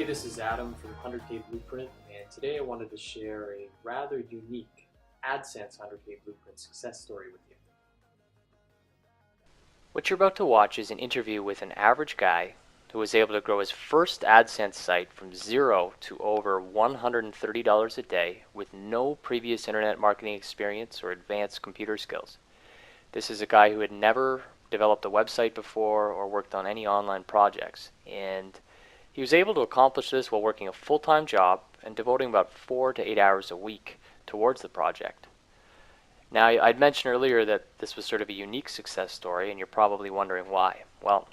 Hey, this is Adam from 100K Blueprint, and today I wanted to share a rather unique Adsense 100K Blueprint success story with you. What you're about to watch is an interview with an average guy who was able to grow his first Adsense site from zero to over $130 a day with no previous internet marketing experience or advanced computer skills. This is a guy who had never developed a website before or worked on any online projects, and he was able to accomplish this while working a full-time job and devoting about 4 to 8 hours a week towards the project. Now, I'd mentioned earlier that this was sort of a unique success story, and you're probably wondering why. Well,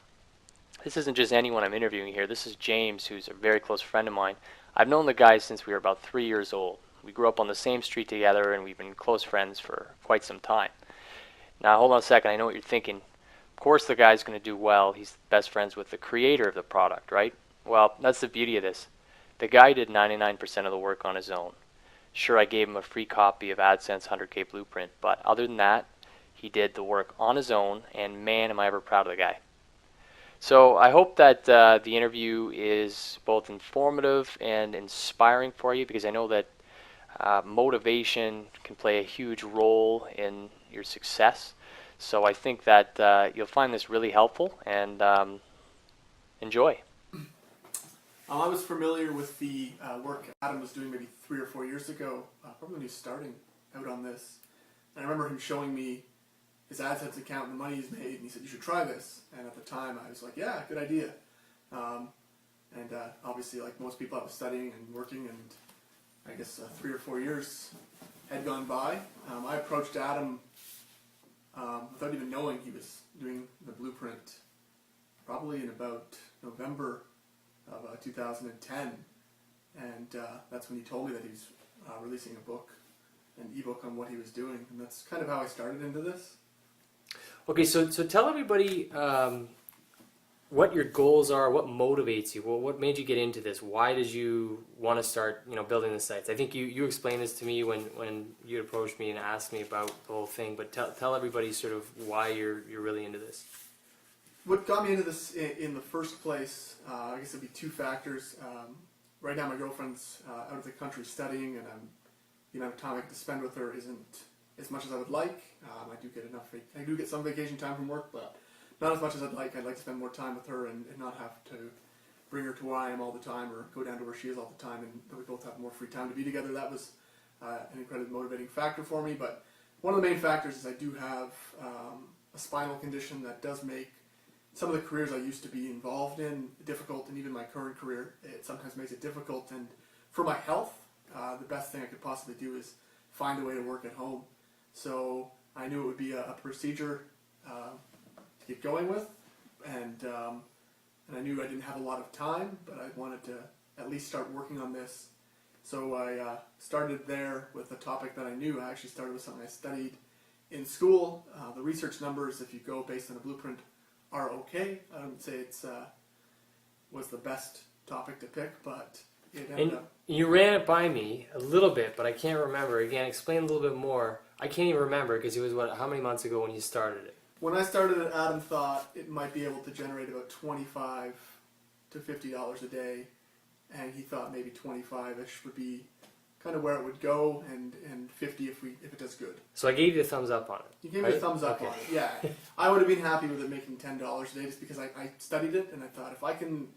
this isn't just anyone I'm interviewing here. This is James, who's a very close friend of mine. I've known the guy since we were about 3 years old. We grew up on the same street together, and we've been close friends for quite some time. Now, hold on a second. I know what you're thinking. Of course the guy's going to do well. He's best friends with the creator of the product, right? Well, that's the beauty of this. The guy did 99% of the work on his own. Sure, I gave him a free copy of Adsense 100K Blueprint, but other than that, he did the work on his own, and man, am I ever proud of the guy. So I hope that the interview is both informative and inspiring for you, because I know that motivation can play a huge role in your success. So I think that you'll find this really helpful, and enjoy. I was familiar with the work Adam was doing maybe 3 or 4 years ago, probably when he was starting out on this. And I remember him showing me his AdSense account and the money he's made, and he said, "You should try this." And at the time, I was like, "Yeah, good idea." Obviously, like most people, I was studying and working, and I guess 3 or 4 years had gone by. I approached Adam without even knowing he was doing the blueprint, probably in about November of 2010, and that's when he told me that he was releasing a book, an ebook on what he was doing, and that's kind of how I started into this. Okay, so tell everybody what your goals are, what motivates you. Well, what made you get into this? Why did you want to start, building the sites? I think you explained this to me when you approached me and asked me about the whole thing. But tell everybody sort of why you're really into this. What got me into this in the first place, I guess it'd be 2 factors. Right now, my girlfriend's out of the country studying, and the amount of time I get to spend with her isn't as much as I would like. I do get some vacation time from work, but not as much as I'd like. I'd like to spend more time with her and not have to bring her to where I am all the time or go down to where she is all the time, and that we both have more free time to be together. That was an incredibly motivating factor for me. But one of the main factors is I do have a spinal condition that does make some of the careers I used to be involved in difficult, and even my current career, it sometimes makes it difficult. And for my health, the best thing I could possibly do is find a way to work at home. So I knew it would be a procedure to get going with, and I knew I didn't have a lot of time, but I wanted to at least start working on this. So I started there with a topic that I knew. I actually started with something I studied in school. The research numbers, if you go based on a blueprint, are okay. I wouldn't say it's was the best topic to pick, but it ended up. You ran it by me a little bit, but I can't remember. Again, explain a little bit more. I can't even remember because it was how many months ago when you started it? When I started it, Adam thought it might be able to generate about $25 to $50 a day, and he thought maybe 25-ish would be kind of where it would go, and 50 if it does good. So I gave you a thumbs up on it. You gave me a thumbs up on it, yeah. I would have been happy with it making $10 a day just because I studied it, and I thought if I can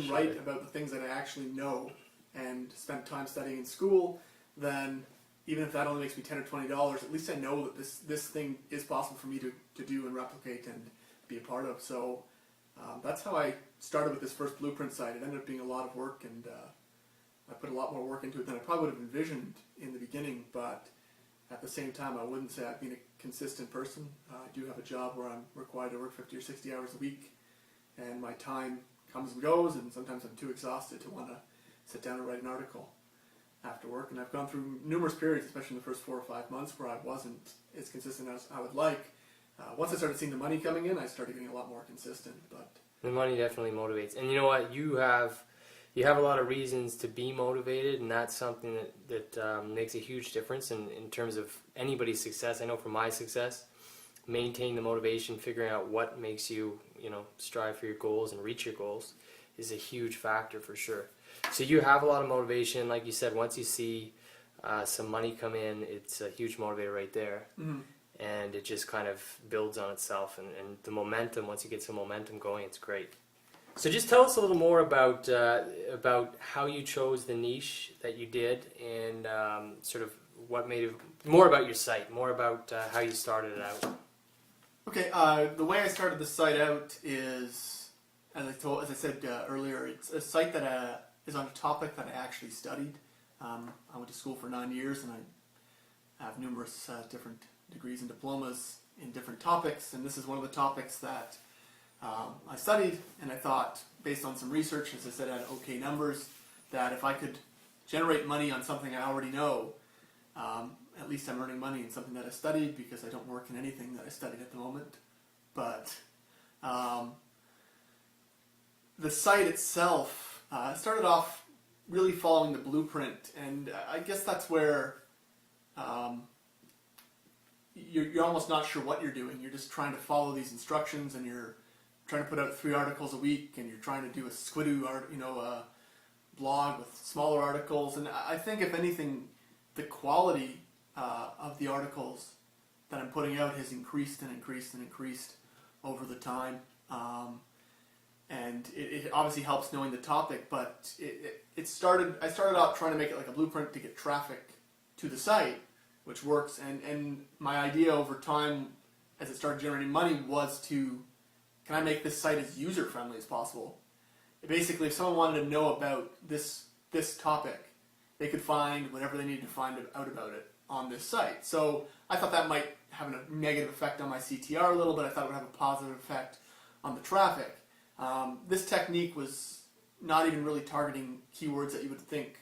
write about the things that I actually know and spent time studying in school, then even if that only makes me $10 or $20, at least I know that this thing is possible for me to do and replicate and be a part of. So that's how I started with this first blueprint site. It ended up being a lot of work, and I put a lot more work into it than I probably would have envisioned in the beginning, but at the same time, I wouldn't say I've been a consistent person. I do have a job where I'm required to work 50 or 60 hours a week, and my time comes and goes, and sometimes I'm too exhausted to want to sit down and write an article after work. And I've gone through numerous periods, especially in the first 4 or 5 months, where I wasn't as consistent as I would like. Once I started seeing the money coming in, I started getting a lot more consistent. But the money definitely motivates. And you know what? You have a lot of reasons to be motivated, and that's something that makes a huge difference in terms of anybody's success. I know for my success, maintaining the motivation, figuring out what makes you, strive for your goals and reach your goals is a huge factor for sure. So you have a lot of motivation, like you said. Once you see some money come in, it's a huge motivator right there, and it just kind of builds on itself. And the momentum, once you get some momentum going, it's great. So just tell us a little more about how you chose the niche that you did, and sort of what made it, more about your site, more about how you started it out. Okay, the way I started the site out is, as I said earlier, it's a site that is on a topic that I actually studied. I went to school for 9 years, and I have numerous different degrees and diplomas in different topics, and this is one of the topics that I studied, and I thought, based on some research, as I said, I had okay numbers, that if I could generate money on something I already know, at least I'm earning money in something that I studied, because I don't work in anything that I studied at the moment. But the site itself started off really following the blueprint, and I guess that's where you're almost not sure what you're doing. You're just trying to follow these instructions, and you're trying to put out 3 articles a week, and you're trying to do a squidoo blog with smaller articles. And I think, if anything, the quality of the articles that I'm putting out has increased and increased and increased over the time. And it obviously helps knowing the topic, but I started out trying to make it like a blueprint to get traffic to the site, which works. And my idea over time, as it started generating money, was to, can I make this site as user-friendly as possible? Basically, if someone wanted to know about this topic, they could find whatever they needed to find out about it on this site. So I thought that might have a negative effect on my CTR a little bit. I thought it would have a positive effect on the traffic. This technique was not even really targeting keywords that you would think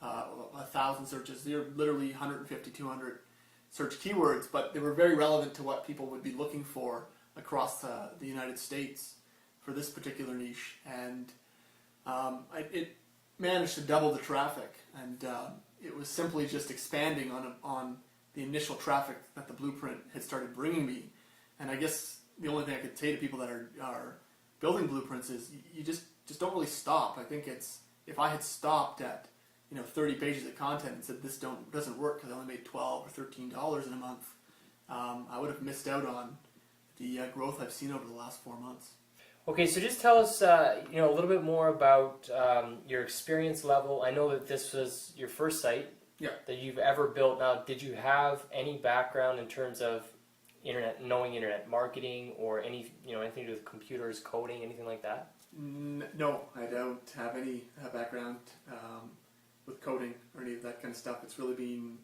1,000 searches. They're literally 150, 200 search keywords, but they were very relevant to what people would be looking for across the United States for this particular niche. And it managed to double the traffic, and it was simply just expanding on the initial traffic that the blueprint had started bringing me. And I guess the only thing I could say to people that are building blueprints is you just don't really stop. I think if I had stopped at 30 pages of content and said this doesn't work because I only made $12 or $13 in a month, I would have missed out on the growth I've seen over the last 4 months. Okay, so just tell us, a little bit more about your experience level. I know that this was your first site that you've ever built. Now, did you have any background in terms of knowing internet marketing, or anything to do with computers, coding, anything like that? No, I don't have any background with coding or any of that kind of stuff. It's really been,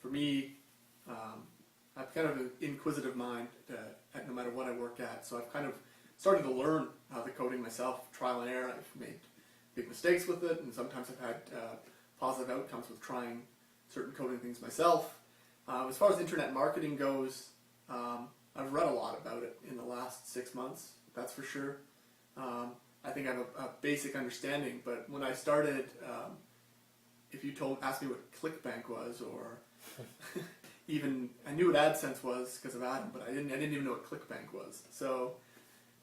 for me, I've kind of an inquisitive mind no matter what I work at. So I've kind of started to learn the coding myself, trial and error. I've made big mistakes with it, and sometimes I've had positive outcomes with trying certain coding things myself. As far as internet marketing goes, I've read a lot about it in the last 6 months, that's for sure. I think I have a basic understanding, but when I started, if you asked me what ClickBank was, or even, I knew what Adsense was because of Adam, but I didn't even know what ClickBank was. So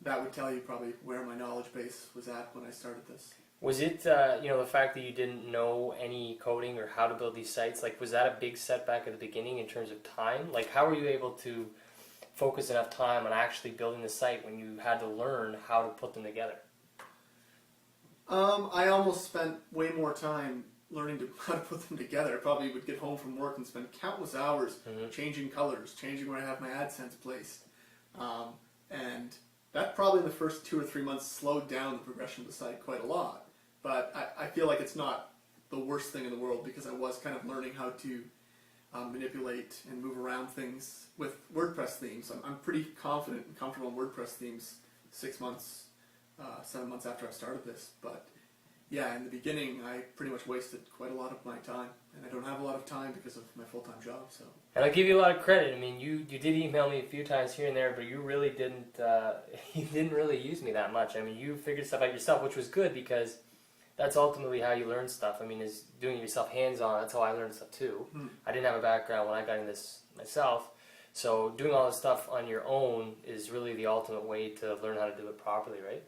that would tell you probably where my knowledge base was at when I started this. Was it, the fact that you didn't know any coding or how to build these sites, was that a big setback at the beginning in terms of time? How were you able to focus enough time on actually building the site when you had to learn how to put them together? I almost spent way more time learning how to put them together. I probably would get home from work and spend countless hours changing colors, changing where I have my AdSense placed. And that probably in the first 2 or 3 months slowed down the progression of the site quite a lot. But I feel like it's not the worst thing in the world, because I was kind of learning how to manipulate and move around things with WordPress themes. I'm pretty confident and comfortable in WordPress themes 6 months, 7 months after I started this. But yeah, in the beginning, I pretty much wasted quite a lot of my time, and I don't have a lot of time because of my full-time job. So. And I'll give you a lot of credit. I mean, you did email me a few times here and there, but you really didn't. You didn't really use me that much. I mean, you figured stuff out yourself, which was good, because that's ultimately how you learn stuff. I mean, is doing it yourself hands-on. That's how I learned stuff too. I didn't have a background when I got into this myself, so doing all this stuff on your own is really the ultimate way to learn how to do it properly, right?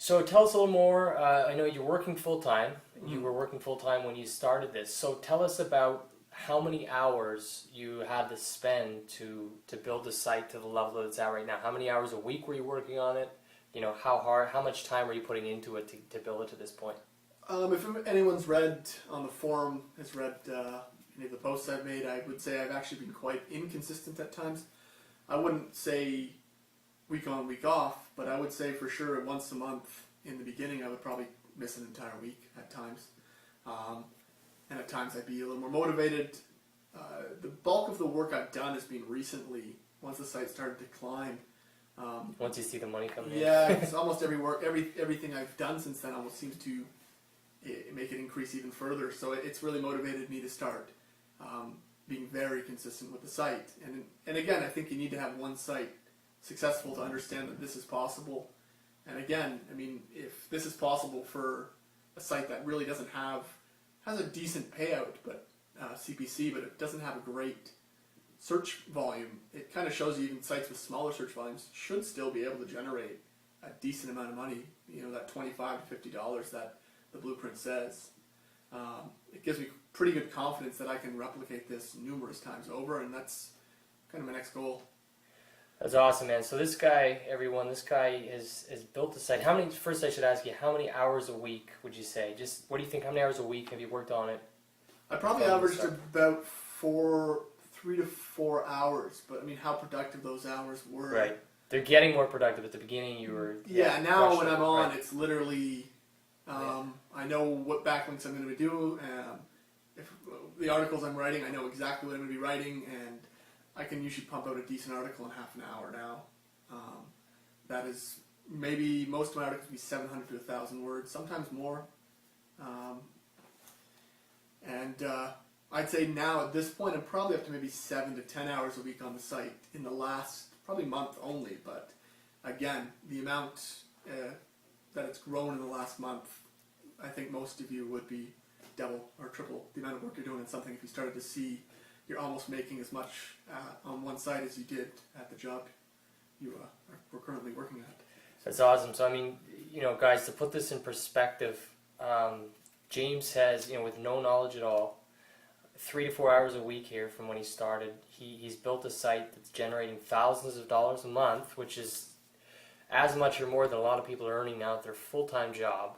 So tell us a little more. I know you're working full time. You Mhm. were working full time when you started this. So tell us about how many hours you had to spend to build the site to the level that it's at right now. How many hours a week were you working on it? You know, how much time were you putting into it to build it to this point? If anyone's read on the forum, has read any of the posts I've made, I would say I've actually been quite inconsistent at times. I wouldn't say week on, week off, but I would say for sure once a month in the beginning I would probably miss an entire week at times. And at times I'd be a little more motivated. The bulk of the work I've done has been recently, once the site started to climb. Once you see the money coming in. Yeah, it's almost everything I've done since then almost seems to make it increase even further. So it's really motivated me to start being very consistent with the site. And again, I think you need to have one site successful to understand that this is possible. And again, I mean, if this is possible for a site that really has a decent payout, but CPC, but it doesn't have a great search volume, it kind of shows you even sites with smaller search volumes should still be able to generate a decent amount of money. You know, that $25 to $50 that the blueprint says. It gives me pretty good confidence that I can replicate this numerous times over, and that's kind of my next goal. That's awesome, man. So this guy, everyone, this guy has built the site. First I should ask you, how many hours a week would you say? Just, what do you think, how many hours a week have you worked on it? I probably averaged about 3 to 4 hours, but I mean, how productive those hours were. Right. They're getting more productive. At the beginning, you were... Yeah, now when rushing, I'm on, right. it's literally, I know what backlinks I'm going to do. If the articles I'm writing, I know exactly what I'm going to be writing, and I can usually pump out a decent article in half an hour now. That is, maybe most of my articles will be 700 to 1,000 words, sometimes more. I'd say now at this point I'm probably up to maybe 7 to 10 hours a week on the site in the last probably month only. But again, the amount that it's grown in the last month, I think most of you would be double or triple the amount of work you're doing on something if you started to see you're almost making as much on one site as you did at the job you were currently working at. That's awesome. So, I mean, you know, guys, to put this in perspective, James says, you know, with no knowledge at all, 3 to 4 hours a week here from when he started, he's built a site that's generating thousands of dollars a month, which is as much or more than a lot of people are earning now at their full-time job.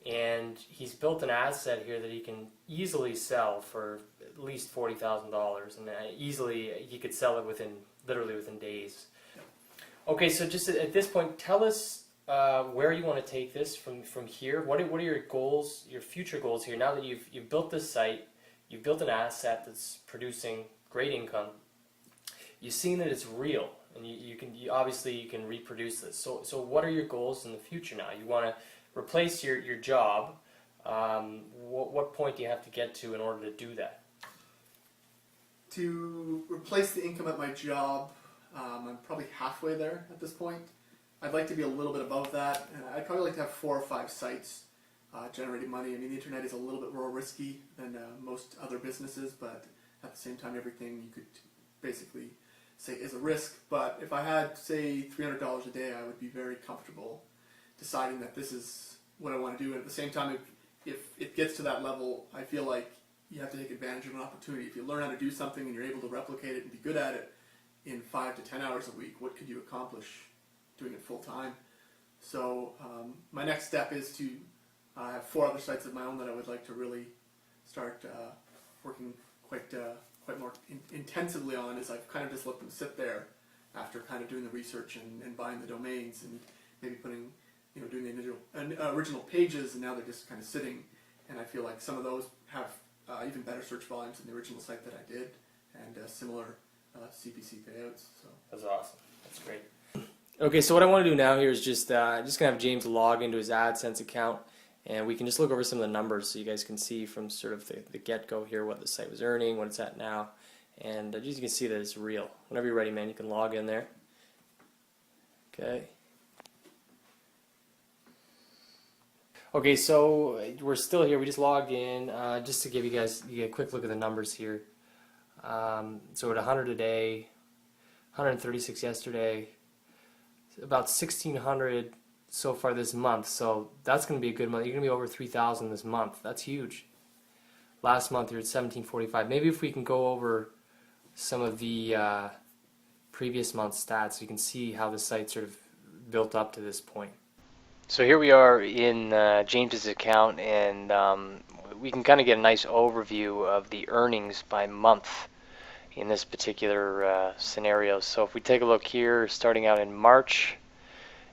And he's built an asset here that he can easily sell for at least $40,000, and easily he could sell it literally within days. Okay, so just at this point, tell us where you want to take this from here. What are your goals, your future goals here? Now that you've built this site, you've built an asset that's producing great income. You've seen that it's real, and you can reproduce this. So what are your goals in the future now? You want to replace your job. What point do you have to get to in order to do that? To replace the income at my job, I'm probably halfway there at this point. I'd like to be a little bit above that. I'd probably like to have 4 or 5 sites generating money. I mean, the internet is a little bit more risky than most other businesses, but at the same time, everything you could basically say is a risk. But if I had, say, $300 a day, I would be very comfortable deciding that this is what I want to do. And at the same time, if it gets to that level, I feel like you have to take advantage of an opportunity. If you learn how to do something and you're able to replicate it and be good at it in 5 to 10 hours a week, what could you accomplish doing it full time? So my next step is to have 4 other sites of my own that I would like to really start working quite more intensively on, as I've kind of just let them sit there after kind of doing the research and buying the domains and maybe putting, doing the original pages, and now they're just kind of sitting. And I feel like some of those have even better search volumes than the original site that I did, and similar CPC payouts. So that's awesome. That's great. Okay, so what I want to do now here is just gonna have James log into his AdSense account, and we can just look over some of the numbers so you guys can see from sort of the get-go here what the site was earning, what it's at now, and as you can see that it's real. Whenever you're ready, man, you can log in there. Okay. Okay, so we're still here. We just logged in just to give you guys a quick look at the numbers here. So at 100 a day, 136 yesterday, about 1,600 so far this month, so that's going to be a good month. You're going to be over 3,000 this month. That's huge. Last month you're at 1745. Maybe if we can go over some of the previous month's stats, you can see how the site sort of built up to this point. So here we are in James's account, and we can kind of get a nice overview of the earnings by month in this particular scenario. So if we take a look here, starting out in March,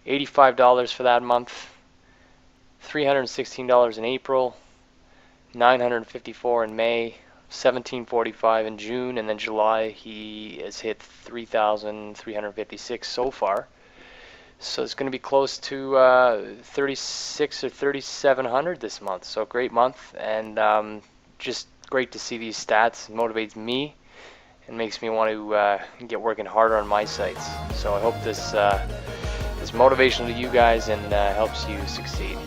$85 for that month, $316 in April, $954 in May, $1745 in June, and then July he has hit $3,356 so far. So it's going to be close to 36 or 3,700 this month. So great month, and just great to see these stats. It motivates me and makes me want to get working harder on my sites. So I hope this is motivational to you guys and helps you succeed.